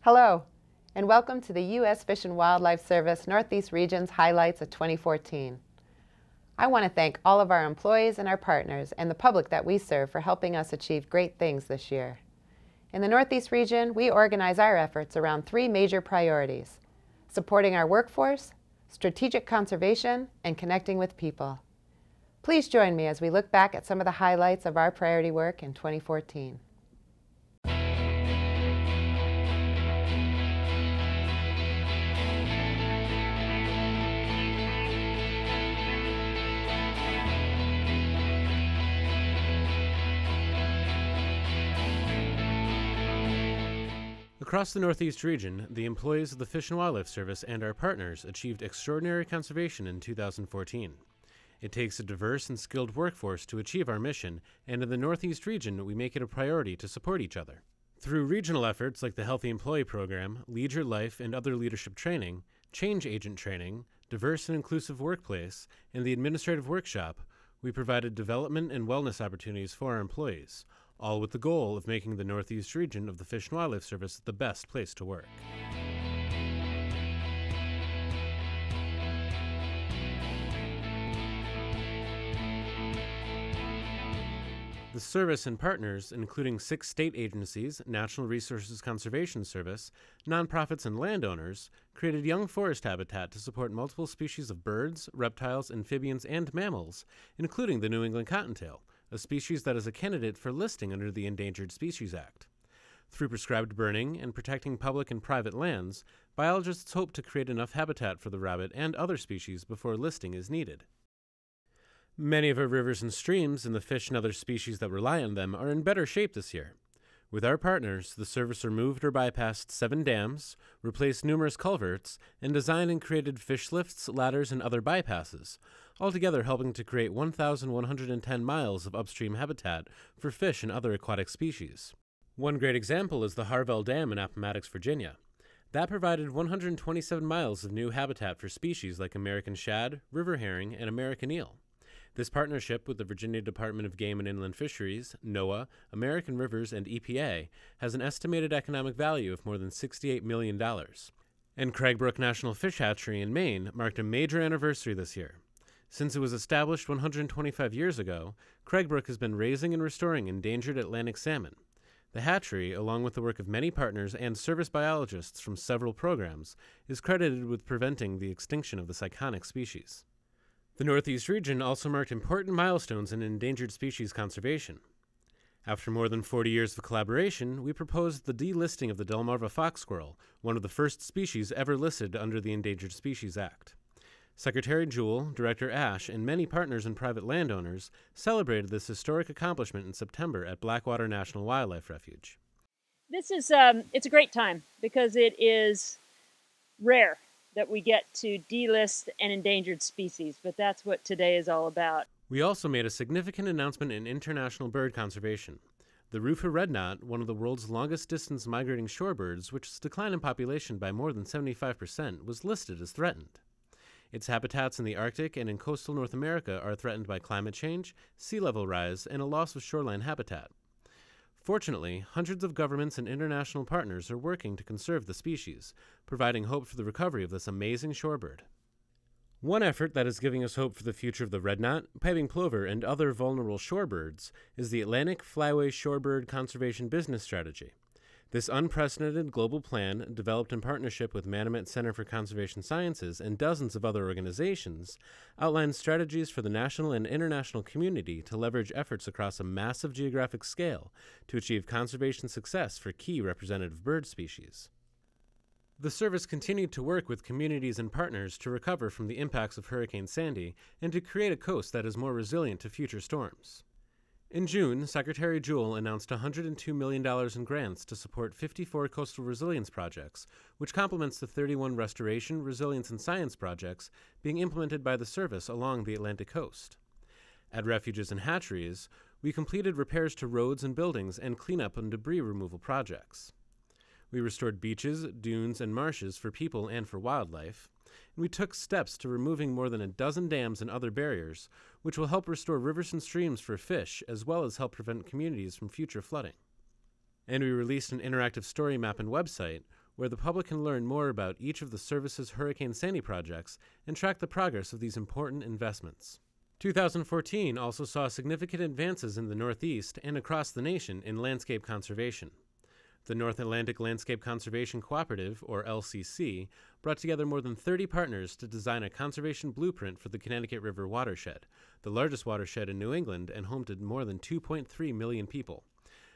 Hello, and welcome to the U.S. Fish and Wildlife Service Northeast Region's Highlights of 2014. I want to thank all of our employees and our partners and the public that we serve for helping us achieve great things this year. In the Northeast region, we organize our efforts around three major priorities: supporting our workforce, strategic conservation, and connecting with people. Please join me as we look back at some of the highlights of our priority work in 2014. Across the Northeast region, the employees of the Fish and Wildlife Service and our partners achieved extraordinary conservation in 2014. It takes a diverse and skilled workforce to achieve our mission, and in the Northeast region, we make it a priority to support each other. Through regional efforts like the Healthy Employee Program, Lead Your Life and other leadership training, Change Agent training, Diverse and Inclusive Workplace, and the Administrative Workshop, we provided development and wellness opportunities for our employees, all with the goal of making the Northeast region of the Fish and Wildlife Service the best place to work. The service and partners, including 6 state agencies, National Resources Conservation Service, nonprofits, and landowners, created young forest habitat to support multiple species of birds, reptiles, amphibians, and mammals, including the New England cottontail, a species that is a candidate for listing under the Endangered Species Act. Through prescribed burning and protecting public and private lands, biologists hope to create enough habitat for the rabbit and other species before listing is needed. Many of our rivers and streams and the fish and other species that rely on them are in better shape this year. With our partners, the service removed or bypassed 7 dams, replaced numerous culverts, and designed and created fish lifts, ladders, and other bypasses, altogether helping to create 1,110 miles of upstream habitat for fish and other aquatic species. One great example is the Harvell Dam in Appomattox, Virginia. That provided 127 miles of new habitat for species like American shad, river herring, and American eel. This partnership with the Virginia Department of Game and Inland Fisheries, NOAA, American Rivers, and EPA has an estimated economic value of more than $68 million. And Craigbrook National Fish Hatchery in Maine marked a major anniversary this year. Since it was established 125 years ago, Craigbrook has been raising and restoring endangered Atlantic salmon. The hatchery, along with the work of many partners and service biologists from several programs, is credited with preventing the extinction of this iconic species. The Northeast region also marked important milestones in endangered species conservation. After more than 40 years of collaboration, we proposed the delisting of the Delmarva fox squirrel, one of the first species ever listed under the Endangered Species Act. Secretary Jewell, Director Ash, and many partners and private landowners celebrated this historic accomplishment in September at Blackwater National Wildlife Refuge. This is it's a great time because it is rare that we get to delist an endangered species, but that's what today is all about. We also made a significant announcement in international bird conservation. The Rufer redknot, one of the world's longest-distance migrating shorebirds, which has declined in population by more than 75%, was listed as threatened. Its habitats in the Arctic and in coastal North America are threatened by climate change, sea level rise, and a loss of shoreline habitat. Fortunately, hundreds of governments and international partners are working to conserve the species, providing hope for the recovery of this amazing shorebird. One effort that is giving us hope for the future of the redknot, piping plover, and other vulnerable shorebirds is the Atlantic Flyway Shorebird Conservation Business Strategy. This unprecedented global plan, developed in partnership with Manomet Center for Conservation Sciences and dozens of other organizations, outlines strategies for the national and international community to leverage efforts across a massive geographic scale to achieve conservation success for key representative bird species. The service continued to work with communities and partners to recover from the impacts of Hurricane Sandy and to create a coast that is more resilient to future storms. In June, Secretary Jewell announced $102 million in grants to support 54 coastal resilience projects, which complements the 31 restoration, resilience, and science projects being implemented by the service along the Atlantic coast. At refuges and hatcheries, we completed repairs to roads and buildings and cleanup and debris removal projects. We restored beaches, dunes, and marshes for people and for wildlife, and we took steps to removing more than a dozen dams and other barriers, which will help restore rivers and streams for fish, as well as help prevent communities from future flooding. And we released an interactive story map and website, where the public can learn more about each of the service's Hurricane Sandy projects and track the progress of these important investments. 2014 also saw significant advances in the Northeast and across the nation in landscape conservation. The North Atlantic Landscape Conservation Cooperative, or LCC, brought together more than 30 partners to design a conservation blueprint for the Connecticut River watershed, the largest watershed in New England and home to more than 2.3 million people.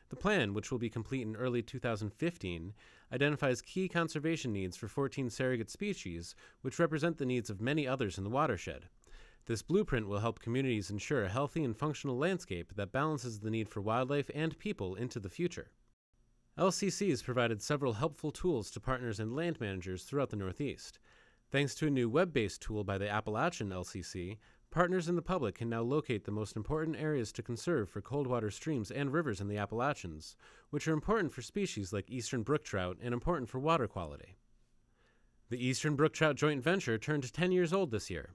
The plan, which will be complete in early 2015, identifies key conservation needs for 14 surrogate species, which represent the needs of many others in the watershed. This blueprint will help communities ensure a healthy and functional landscape that balances the need for wildlife and people into the future. LCC has provided several helpful tools to partners and land managers throughout the Northeast. Thanks to a new web-based tool by the Appalachian LCC, partners and the public can now locate the most important areas to conserve for cold water streams and rivers in the Appalachians, which are important for species like eastern brook trout and important for water quality. The Eastern Brook Trout Joint Venture turned 10 years old this year.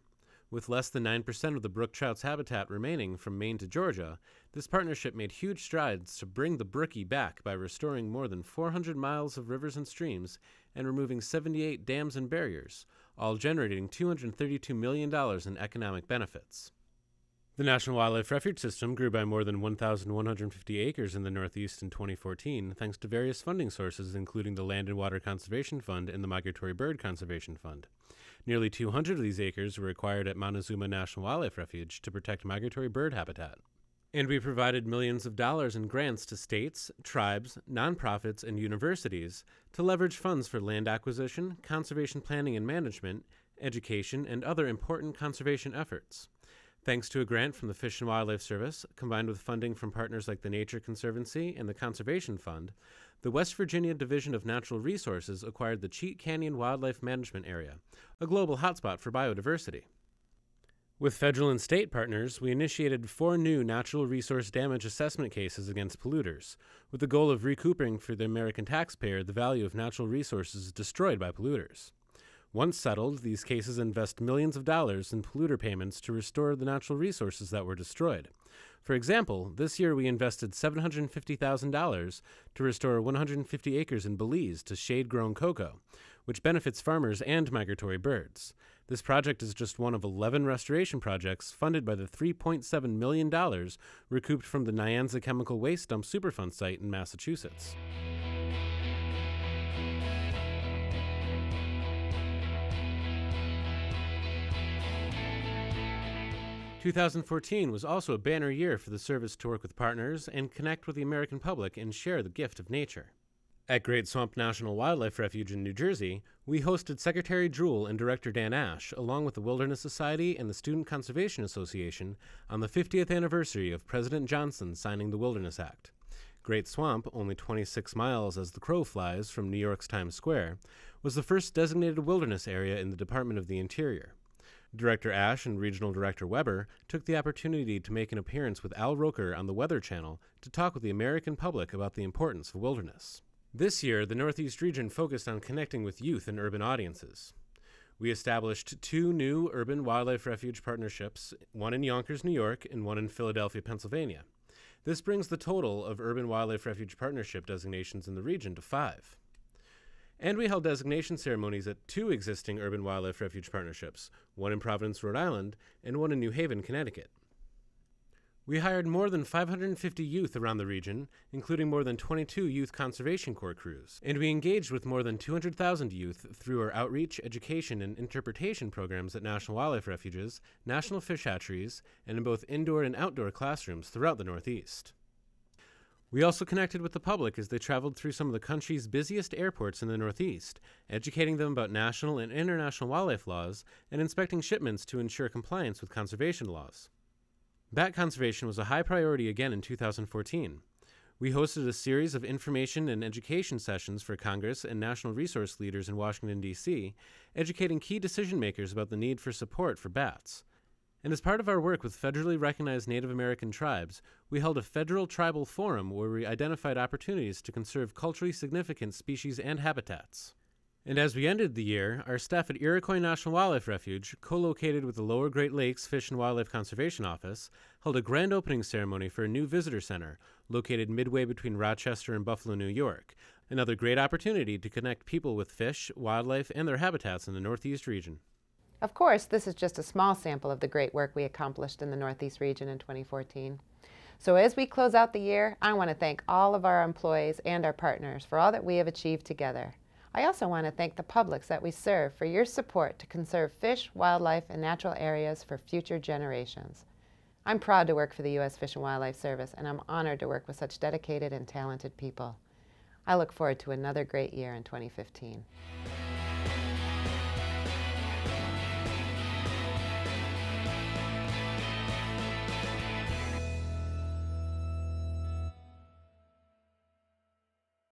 With less than 9% of the brook trout's habitat remaining from Maine to Georgia, this partnership made huge strides to bring the brookie back by restoring more than 400 miles of rivers and streams and removing 78 dams and barriers, all generating $232 million in economic benefits. The National Wildlife Refuge System grew by more than 1,150 acres in the Northeast in 2014 thanks to various funding sources including the Land and Water Conservation Fund and the Migratory Bird Conservation Fund. Nearly 200 of these acres were acquired at Montezuma National Wildlife Refuge to protect migratory bird habitat. And we provided millions of dollars in grants to states, tribes, nonprofits, and universities to leverage funds for land acquisition, conservation planning and management, education, and other important conservation efforts. Thanks to a grant from the Fish and Wildlife Service, combined with funding from partners like the Nature Conservancy and the Conservation Fund, the West Virginia Division of Natural Resources acquired the Cheat Canyon Wildlife Management Area, a global hotspot for biodiversity. With federal and state partners, we initiated 4 new natural resource damage assessment cases against polluters, with the goal of recouping for the American taxpayer the value of natural resources destroyed by polluters. Once settled, these cases invest millions of dollars in polluter payments to restore the natural resources that were destroyed. For example, this year we invested $750,000 to restore 150 acres in Belize to shade-grown cocoa, which benefits farmers and migratory birds. This project is just one of 11 restoration projects funded by the $3.7 million recouped from the Nyanza Chemical Waste Dump Superfund site in Massachusetts. 2014 was also a banner year for the service to work with partners and connect with the American public and share the gift of nature. At Great Swamp National Wildlife Refuge in New Jersey, we hosted Secretary Jewell and Director Dan Ash, along with the Wilderness Society and the Student Conservation Association, on the 50th anniversary of President Johnson signing the Wilderness Act. Great Swamp, only 26 miles as the crow flies from New York's Times Square, was the first designated wilderness area in the Department of the Interior. Director Ash and Regional Director Weber took the opportunity to make an appearance with Al Roker on the Weather Channel to talk with the American public about the importance of wilderness. This year, the Northeast region focused on connecting with youth and urban audiences. We established 2 new urban wildlife refuge partnerships, one in Yonkers, New York, and one in Philadelphia, Pennsylvania. This brings the total of urban wildlife refuge partnership designations in the region to 5. And we held designation ceremonies at 2 existing urban wildlife refuge partnerships, one in Providence, Rhode Island, and one in New Haven, Connecticut. We hired more than 550 youth around the region, including more than 22 Youth Conservation Corps crews, and we engaged with more than 200,000 youth through our outreach, education, and interpretation programs at National Wildlife Refuges, National Fish Hatcheries, and in both indoor and outdoor classrooms throughout the Northeast. We also connected with the public as they traveled through some of the country's busiest airports in the Northeast, educating them about national and international wildlife laws and inspecting shipments to ensure compliance with conservation laws. Bat conservation was a high priority again in 2014. We hosted a series of information and education sessions for Congress and national resource leaders in Washington, D.C., educating key decision makers about the need for support for bats. And as part of our work with federally recognized Native American tribes, we held a federal tribal forum where we identified opportunities to conserve culturally significant species and habitats. And as we ended the year, our staff at Iroquois National Wildlife Refuge, co-located with the Lower Great Lakes Fish and Wildlife Conservation Office, held a grand opening ceremony for a new visitor center located midway between Rochester and Buffalo, New York, Another great opportunity to connect people with fish, wildlife, and their habitats in the Northeast region. Of course, this is just a small sample of the great work we accomplished in the Northeast region in 2014. So as we close out the year, I want to thank all of our employees and our partners for all that we have achieved together. I also want to thank the publics that we serve for your support to conserve fish, wildlife, and natural areas for future generations. I'm proud to work for the U.S. Fish and Wildlife Service, and I'm honored to work with such dedicated and talented people. I look forward to another great year in 2015.